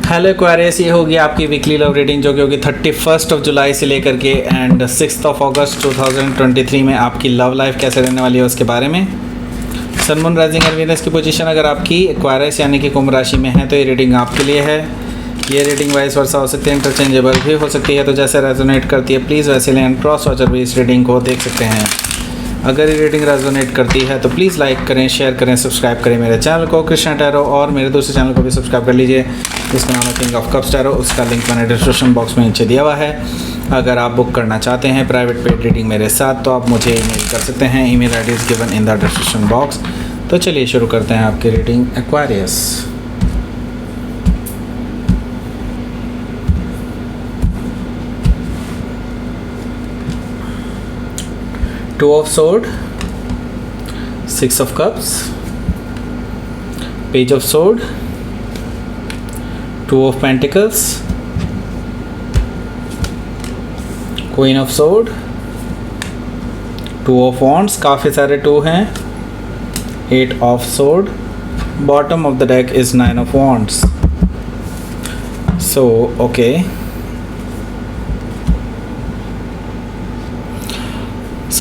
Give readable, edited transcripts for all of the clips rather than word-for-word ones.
Hello Aquarius, ये होगी आपकी वीकली लव रीडिंग जो कि होगी 31 जुलाई से लेकर के एंड 6 अगस्त 2023 में आपकी लव लाइफ कैसे रहने वाली है उसके बारे में। सन मून राइजिंग और वीनस की पोजीशन अगर आपकी एक्वेरियस यानी कि कुंभ राशि में है तो ये रीडिंग आपके लिए है। ये रीडिंग वाइस वर्सा हो सकती है, इंटरचेंजेबल भी हो सकती है, तो जैसे रेजोनेट करती है प्लीज़ वैसे लें। क्रॉस वॉचर भी इस रीडिंग को देख सकते हैं। अगर ये रीडिंग रेजोनेट करती है तो प्लीज़ लाइक करें, शेयर करें, सब्सक्राइब करें मेरे चैनल को कृष्णा टैरो, और मेरे दूसरे चैनल को भी सब्सक्राइब कर लीजिए जिसका नाम है किंग ऑफ कप्स टैरो। उसका लिंक मैंने डिस्क्रिप्शन बॉक्स में नीचे दिया हुआ है। अगर आप बुक करना चाहते हैं प्राइवेट पेड रीडिंग मेरे साथ तो आप मुझे ईमेल कर सकते हैं। Email ID is given in the description box. तो चलिए शुरू करते हैं आपकी reading Aquarius. Two of Swords, Six of Cups, Page of Swords, Two of Pentacles, Queen of Swords, Two of Wands, काफ़ी सारे टू हैं, Eight of Swords, bottom of the deck is Nine of Wands. So okay.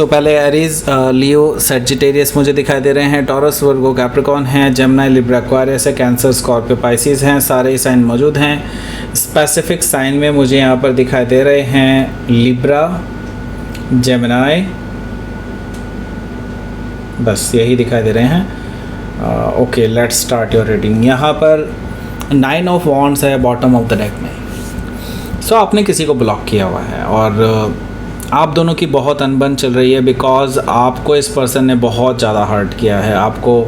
पहले Aries, लियो, Sagittarius मुझे दिखाई दे रहे हैं। Taurus, वर्गो, Capricorn हैं, Gemini, Libra, Aquarius है, कैंसर, स्कॉर्पियो, पाइसिस हैं। सारे साइन मौजूद हैं। स्पेसिफिक साइन में मुझे यहाँ पर दिखाई दे रहे हैं लिब्रा, जेमिनी, बस यही दिखाई दे रहे हैं। Okay, let's start your reading. यहाँ पर 9 ऑफ वॉन्ड्स है बॉटम ऑफ द डेक में। आपने किसी को ब्लॉक किया हुआ है और आप दोनों की बहुत अनबन चल रही है बिकॉज़ आपको इस पर्सन ने बहुत ज़्यादा हर्ट किया है। आपको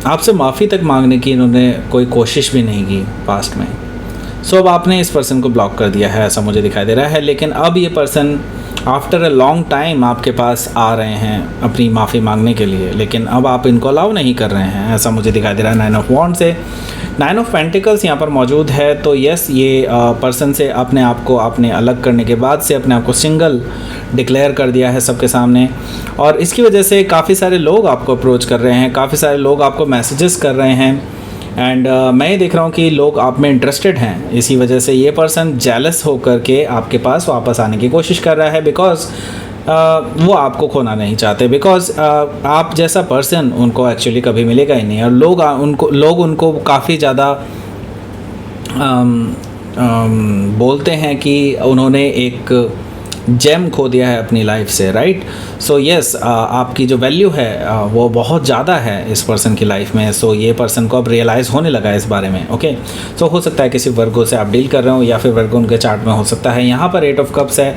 आपसे माफ़ी तक मांगने की इन्होंने कोई कोशिश भी नहीं की पास्ट में। अब आपने इस पर्सन को ब्लॉक कर दिया है, ऐसा मुझे दिखाई दे रहा है। लेकिन अब ये person after a long time आपके पास आ रहे हैं अपनी माफ़ी मांगने के लिए, लेकिन अब आप इनको अलाउ नहीं कर रहे हैं, ऐसा मुझे दिखाई दे रहा है। 9 ऑफ वॉन्ड्स से 9 ऑफ पेंटिकल्स यहाँ पर मौजूद है। तो यस, ये पर्सन से अपने आप को आपने अलग करने के बाद से अपने आप को सिंगल डिक्लेयर कर दिया है सबके सामने, और इसकी वजह से काफ़ी सारे लोग आपको अप्रोच कर रहे हैं, काफ़ी सारे लोग आपको मैसेजेस कर रहे हैं एंड मैं ये देख रहा हूँ कि लोग आप में इंटरेस्टेड हैं। इसी वजह से ये पर्सन जेलस होकर के आपके पास वापस आने की कोशिश कर रहा है बिकॉज़ वो आपको खोना नहीं चाहते, बिकॉज़ आप जैसा पर्सन उनको एक्चुअली कभी मिलेगा ही नहीं। और लोग उनको काफ़ी ज़्यादा बोलते हैं कि उन्होंने एक जेम खो दिया है अपनी लाइफ से, राइट। यस, आपकी जो वैल्यू है वो बहुत ज़्यादा है इस पर्सन की लाइफ में। ये पर्सन को अब रियलाइज़ होने लगा है इस बारे में। ओके, हो सकता है किसी वर्गो से आप डील कर रहे हो या फिर वर्गो उनके चार्ट में हो सकता है। यहाँ पर 8 ऑफ कप्स है।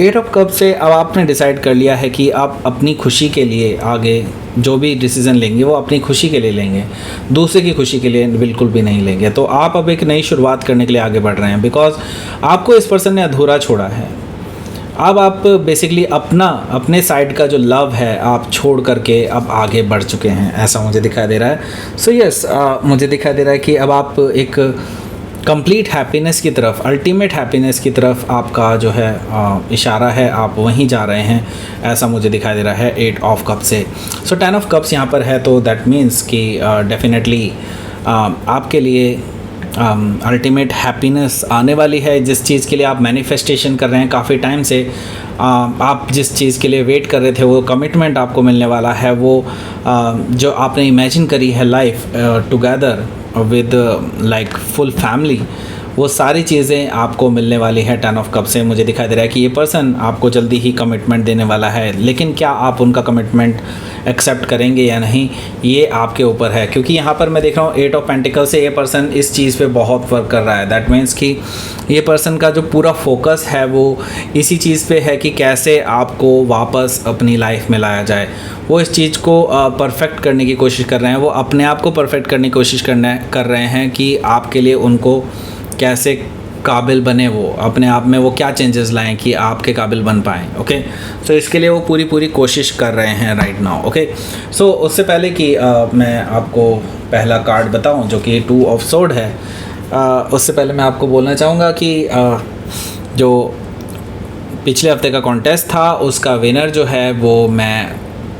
8 ऑफ कप से अब आपने डिसाइड कर लिया है कि आप अपनी खुशी के लिए आगे जो भी डिसीज़न लेंगे वो अपनी खुशी के लिए लेंगे, दूसरे की खुशी के लिए बिल्कुल भी नहीं लेंगे। तो आप अब एक नई शुरुआत करने के लिए आगे बढ़ रहे हैं बिकॉज़ आपको इस पर्सन ने अधूरा छोड़ा है। अब आप बेसिकली अपने साइड का जो लव है आप छोड़ करके अब आगे बढ़ चुके हैं, ऐसा मुझे दिखाई दे रहा है। यस, मुझे दिखाई दे रहा है कि अब आप एक कंप्लीट हैप्पीनेस की तरफ, अल्टीमेट हैप्पीनेस की तरफ आपका जो है इशारा है, आप वहीं जा रहे हैं, ऐसा मुझे दिखाई दे रहा है 8 ऑफ कप से। 10 ऑफ कप्स यहाँ पर है, तो दैट मीन्स कि डेफिनेटली आपके लिए अल्टीमेट हैप्पीनेस आने वाली है। जिस चीज़ के लिए आप मैनिफेस्टेशन कर रहे हैं काफ़ी टाइम से, आप जिस चीज़ के लिए वेट कर रहे थे वो कमिटमेंट आपको मिलने वाला है। वो जो आपने इमेजिन करी है life together with like full family, वो सारी चीज़ें आपको मिलने वाली है 10 ऑफ कप से। मुझे दिखाई दे रहा है कि ये पर्सन आपको जल्दी ही कमिटमेंट देने वाला है, लेकिन क्या आप उनका कमिटमेंट एक्सेप्ट करेंगे या नहीं ये आपके ऊपर है। क्योंकि यहाँ पर मैं देख रहा हूँ 8 ऑफ पेंटिकल से ये पर्सन इस चीज़ पे बहुत वर्क कर रहा है। दैट मीन्स कि ये पर्सन का जो पूरा फोकस है वो इसी चीज़ पे है कि कैसे आपको वापस अपनी लाइफ में लाया जाए। वो इस चीज़ को परफेक्ट करने की कोशिश कर रहे हैं, वो अपने आप को परफेक्ट करने की कोशिश कर रहे हैं कि आपके लिए उनको कैसे काबिल बने, वो अपने आप में वो क्या चेंजेस लाएं कि आपके काबिल बन पाएँ। ओके, इसके लिए वो पूरी कोशिश कर रहे हैं राइट नाउ। ओके, उससे पहले कि मैं आपको पहला कार्ड बताऊं जो कि 2 ऑफ सोर्ड है, उससे पहले मैं आपको बोलना चाहूँगा कि जो पिछले हफ्ते का कॉन्टेस्ट था उसका विनर जो है वो मैं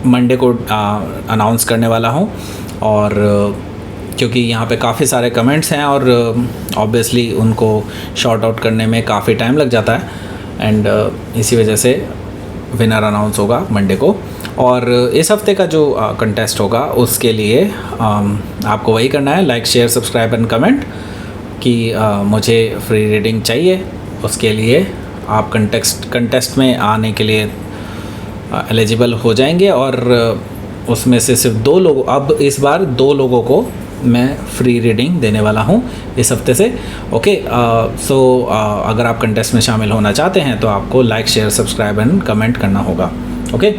मंडे को अनाउंस करने वाला हूँ। और क्योंकि यहाँ पे काफ़ी सारे कमेंट्स हैं और ऑब्वियसली उनको शॉर्ट आउट करने में काफ़ी टाइम लग जाता है एंड इसी वजह से विनर अनाउंस होगा मंडे को। और इस हफ्ते का जो कंटेस्ट होगा उसके लिए आपको वही करना है, like share subscribe and comment कि मुझे फ्री रीडिंग चाहिए। उसके लिए आप कंटेस्ट में आने के लिए एलिजिबल हो जाएंगे और उसमें से सिर्फ 2 लोगों, अब इस बार 2 लोगों को मैं फ्री रीडिंग देने वाला हूँ इस हफ्ते से। ओके, सो अगर आप कंटेस्ट में शामिल होना चाहते हैं तो आपको like share subscribe and comment करना होगा। ओके,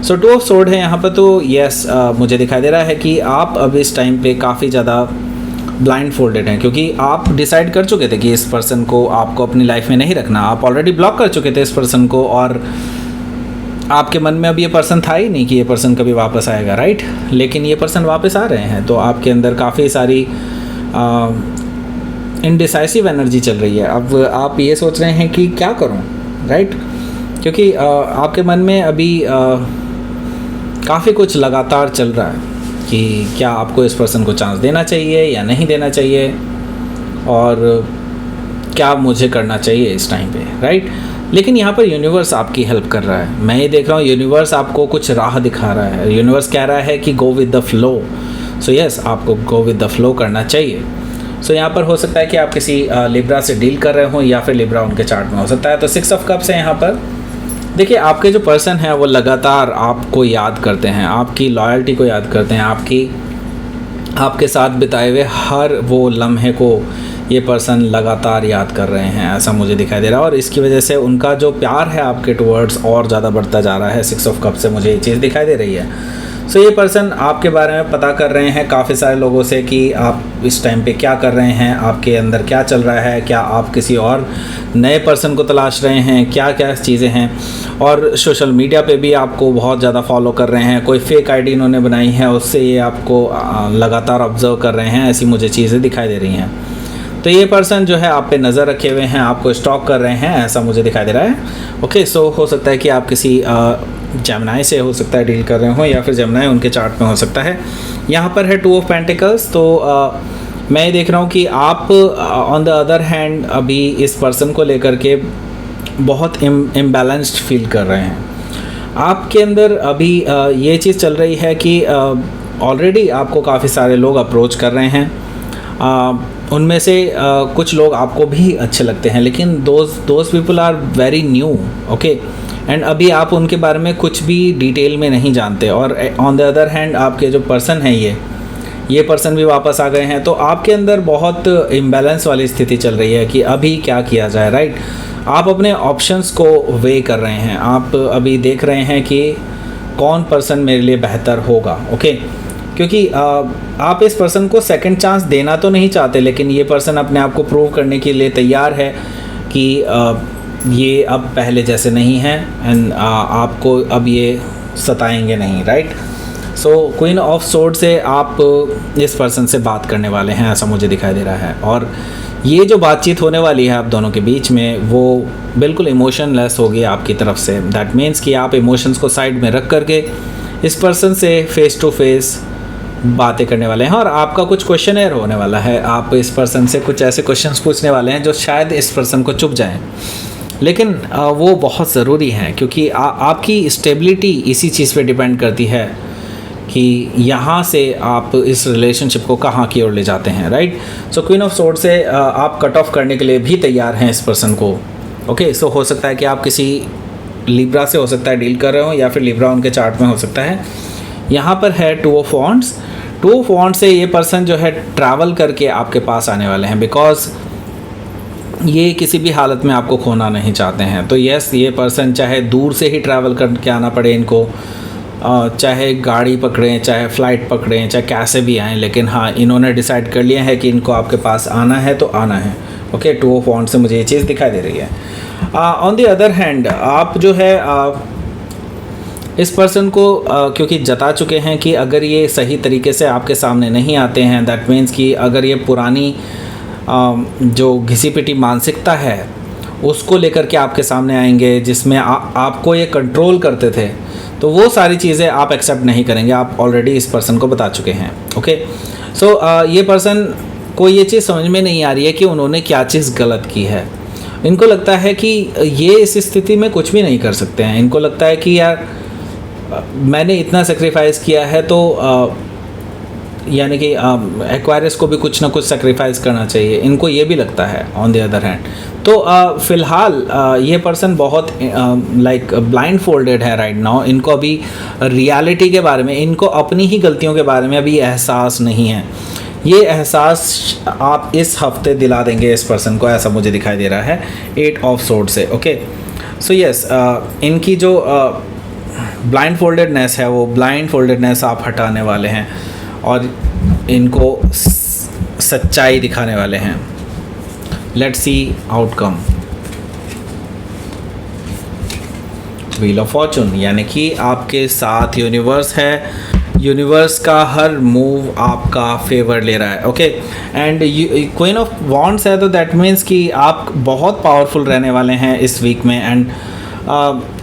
सो 2 ऑफ सोर्ड है यहाँ पर। तो यस, मुझे दिखाई दे रहा है कि आप अब इस टाइम पे काफ़ी ज़्यादा ब्लाइंड फोल्डेड हैं, क्योंकि आप डिसाइड कर चुके थे कि इस पर्सन को आपको अपनी लाइफ में नहीं रखना। आप ऑलरेडी ब्लॉक कर चुके थे इस पर्सन को और आपके मन में अब ये पर्सन था ही नहीं कि ये पर्सन कभी वापस आएगा, राइट। लेकिन ये पर्सन वापस आ रहे हैं, तो आपके अंदर काफ़ी सारी इनडिसाइसिव एनर्जी चल रही है। अब आप ये सोच रहे हैं कि क्या करूं, राइट, क्योंकि आपके मन में अभी काफ़ी कुछ लगातार चल रहा है कि क्या आपको इस पर्सन को चांस देना चाहिए या नहीं देना चाहिए और क्या मुझे करना चाहिए इस टाइम पे, राइट। लेकिन यहाँ पर यूनिवर्स आपकी हेल्प कर रहा है। मैं ये देख रहा हूँ यूनिवर्स आपको कुछ राह दिखा रहा है। यूनिवर्स कह रहा है कि go with the flow. So yes, आपको गो विद द फ्लो करना चाहिए। सो यहाँ पर हो सकता है कि आप किसी लिब्रा से डील कर रहे हो या फिर लिब्रा उनके चार्ट में हो सकता है। तो 6 ऑफ कप्स है यहाँ पर। देखिए, आपके जो पर्सन है वो लगातार आपको याद करते हैं, आपकी लॉयल्टी को याद करते हैं, आपके साथ बिताए हुए हर वो लम्हे को ये पर्सन लगातार याद कर रहे हैं, ऐसा मुझे दिखाई दे रहा है। और इसकी वजह से उनका जो प्यार है आपके टुवर्ड्स और ज़्यादा बढ़ता जा रहा है। 6 ऑफ कप से मुझे ये चीज़ दिखाई दे रही है। सो ये पर्सन आपके बारे में पता कर रहे हैं काफ़ी सारे लोगों से कि आप इस टाइम पे क्या कर रहे हैं, आपके अंदर क्या चल रहा है, क्या आप किसी और नए पर्सन को तलाश रहे हैं, क्या क्या चीज़ें हैं। और सोशल मीडिया पे भी आपको बहुत ज़्यादा फॉलो कर रहे हैं, कोई फेक आईडी इन्होंने बनाई है उससे ये आपको लगातार ऑब्जर्व कर रहे हैं, ऐसी मुझे चीज़ें दिखाई दे रही हैं। तो ये पर्सन जो है आप पे नज़र रखे हुए हैं, आपको स्टॉक कर रहे हैं, ऐसा मुझे दिखाई दे रहा है। ओके, सो हो सकता है कि आप किसी जेमिनाई से हो सकता है डील कर रहे हो या फिर जेमिनाई उनके चार्ट में हो सकता है। यहाँ पर है 2 ऑफ पेंटिकल्स। तो मैं ये देख रहा हूँ कि आप ऑन द अदर हैंड अभी इस पर्सन को लेकर के बहुत इम्बैलेंस्ड फील कर रहे हैं। आपके अंदर अभी ये चीज़ चल रही है कि ऑलरेडी आपको काफ़ी सारे लोग अप्रोच कर रहे हैं। उनमें से कुछ लोग आपको भी अच्छे लगते हैं, लेकिन those people are very new, okay, and अभी आप उनके बारे में कुछ भी डिटेल में नहीं जानते। और ऑन द अदर हैंड आपके जो पर्सन हैं ये पर्सन भी वापस आ गए हैं। तो आपके अंदर बहुत इम्बैलेंस वाली स्थिति चल रही है कि अभी क्या किया जाए, राइट। आप अपने ऑप्शंस को वे कर रहे हैं, आप अभी देख रहे हैं कि कौन पर्सन मेरे लिए बेहतर होगा, ओके। क्योंकि आप इस पर्सन को सेकंड चांस देना तो नहीं चाहते, लेकिन ये पर्सन अपने आप को प्रूव करने के लिए तैयार है कि ये अब पहले जैसे नहीं है एंड आपको अब ये सताएंगे नहीं, right. So queen of sword से आप इस पर्सन से बात करने वाले हैं, ऐसा मुझे दिखाई दे रहा है। और ये जो बातचीत होने वाली है आप दोनों के बीच में वो बिल्कुल इमोशनलेस होगी आपकी तरफ से। दैट मीन्स कि आप इमोशंस को साइड में रख करके इस पर्सन से फेस टू फेस बातें करने वाले हैं और आपका कुछ क्वेश्चनर होने वाला है। आप इस पर्सन से कुछ ऐसे क्वेश्चंस पूछने वाले हैं जो शायद इस पर्सन को चुभ जाएं, लेकिन वो बहुत ज़रूरी हैं क्योंकि आपकी स्टेबिलिटी इसी चीज़ पे डिपेंड करती है कि यहाँ से आप इस रिलेशनशिप को कहाँ की ओर ले जाते हैं, right. So queen of sword से आप कट ऑफ करने के लिए भी तैयार हैं इस पर्सन को, ओके। सो हो सकता है कि आप किसी लिब्रा से हो सकता है डील कर रहे हो या फिर लिब्रा उनके चार्ट में हो सकता है। यहाँ पर है 2 ऑफ वॉन्ड्स। 2 ऑफ वॉन्ड्स से ये पर्सन जो है ट्रैवल करके आपके पास आने वाले हैं, बिकॉज ये किसी भी हालत में आपको खोना नहीं चाहते हैं। तो यस, ये पर्सन चाहे दूर से ही ट्रैवल करके आना पड़े इनको, चाहे गाड़ी पकड़ें, चाहे फ़्लाइट पकड़ें, चाहे कैसे भी आएँ, लेकिन हाँ, इन्होंने डिसाइड कर लिया है कि इनको आपके पास आना है तो आना है, ओके। 2 ऑफ वॉन्ड्स से मुझे ये चीज़ दिखाई दे रही है। ऑन द अदर हैंड आप जो है इस पर्सन को क्योंकि जता चुके हैं कि अगर ये सही तरीके से आपके सामने नहीं आते हैं, दैट मीन्स कि अगर ये पुरानी जो घिसी पिटी मानसिकता है उसको लेकर के आपके सामने आएंगे जिसमें आपको ये कंट्रोल करते थे, तो वो सारी चीज़ें आप एक्सेप्ट नहीं करेंगे। आप ऑलरेडी इस पर्सन को बता चुके हैं, ओके। सो ये पर्सन को ये चीज़ समझ में नहीं आ रही है कि उन्होंने क्या चीज़ गलत की है। इनको लगता है कि ये इस स्थिति में कुछ भी नहीं कर सकते हैं। इनको लगता है कि यार मैंने इतना सेक्रीफाइस किया है तो यानी कि एक्वायरस को भी कुछ ना कुछ सेक्रीफाइस करना चाहिए, इनको ये भी लगता है ऑन द अदर हैंड। तो फ़िलहाल ये पर्सन बहुत लाइक ब्लाइंड फोल्डेड है राइट नाउ। इनको अभी रियलिटी के बारे में, इनको अपनी ही गलतियों के बारे में अभी एहसास नहीं है। ये एहसास आप इस हफ्ते दिला देंगे इस पर्सन को, ऐसा मुझे दिखाई दे रहा है 8 ऑफ सोर्ड से। ओके, सो यस, इनकी जो ब्लाइंड फोल्डेडनेस है वो ब्लाइंड फोल्डेडनेस आप हटाने वाले हैं और इनको सच्चाई दिखाने वाले हैं। Let's see outcome. Wheel of Fortune, यानी कि आपके साथ यूनिवर्स है। यूनिवर्स का हर मूव आपका फेवर ले रहा है। Okay, and queen of wands है तो दैट मीन्स कि आप बहुत पावरफुल रहने वाले हैं इस वीक में। एंड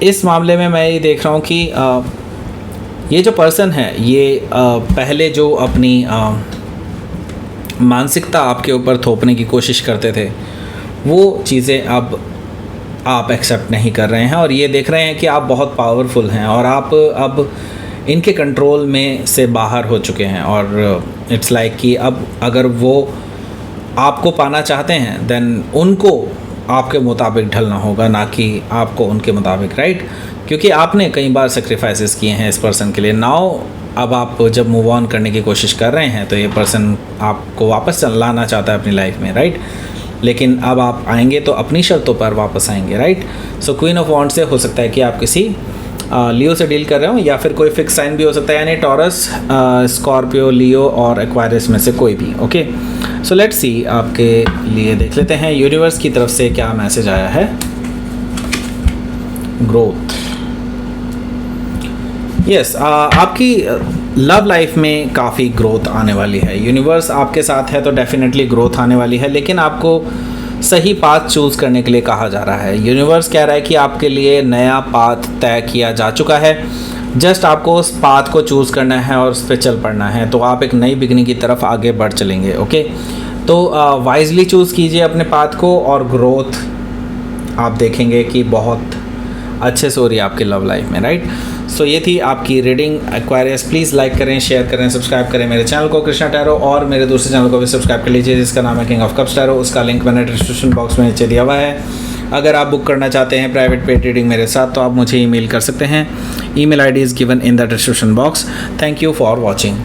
इस मामले में मैं ये देख रहा हूँ कि ये जो पर्सन है ये पहले जो अपनी मानसिकता आपके ऊपर थोपने की कोशिश करते थे वो चीज़ें अब आप एक्सेप्ट नहीं कर रहे हैं और ये देख रहे हैं कि आप बहुत पावरफुल हैं और आप अब इनके कंट्रोल में से बाहर हो चुके हैं। और इट्स लाइक कि अब अगर वो आपको पाना चाहते हैं देन उनको आपके मुताबिक ढलना होगा, ना कि आपको उनके मुताबिक, राइट? क्योंकि आपने कई बार सेक्रीफाइसेस किए हैं इस पर्सन के लिए। नाउ अब आप जब मूव ऑन करने की कोशिश कर रहे हैं तो ये पर्सन आपको वापस लाना चाहता है अपनी लाइफ में, राइट? लेकिन अब आप आएंगे तो अपनी शर्तों पर वापस आएंगे, right? So queen of wands से हो सकता है कि आप किसी लियो से डील कर रहे हो या फिर कोई फिक्स साइन भी हो सकता है, यानी टॉरस, स्कॉर्पियो, लियो और एक्वायरिस में से कोई भी। ओके, सो लेट्स सी आपके लिए देख लेते हैं यूनिवर्स की तरफ से क्या मैसेज आया है। ग्रोथ, यस, आपकी लव लाइफ में काफ़ी ग्रोथ आने वाली है। यूनिवर्स आपके साथ है तो डेफिनेटली ग्रोथ आने वाली है, लेकिन आपको सही पाथ चूज़ करने के लिए कहा जा रहा है। यूनिवर्स कह रहा है कि आपके लिए नया पाथ तय किया जा चुका है, जस्ट आपको उस पाथ को चूज़ करना है और उस पर चल पड़ना है, तो आप एक नई बिगनिंग की तरफ आगे बढ़ चलेंगे। ओके, तो वाइजली चूज़ कीजिए अपने पाथ को और ग्रोथ आप देखेंगे कि बहुत अच्छे से हो रही है आपकी लव लाइफ में, राइट? सो ये थी आपकी रीडिंग एक्वायरियस। प्लीज़ लाइक करें, शेयर करें, सब्सक्राइब करें मेरे चैनल को कृष्णा टैरो, और मेरे दूसरे चैनल को भी सब्सक्राइब कर लीजिए जिसका नाम है किंग ऑफ कप्स टैरो। उसका लिंक मैंने डिस्क्रिप्शन बॉक्स में नीचे दिया हुआ है। अगर आप बुक करना चाहते हैं प्राइवेट पेड रीडिंग मेरे साथ तो आप मुझे ईमेल कर सकते हैं। Email ID is given in the description box. Thank you for watching.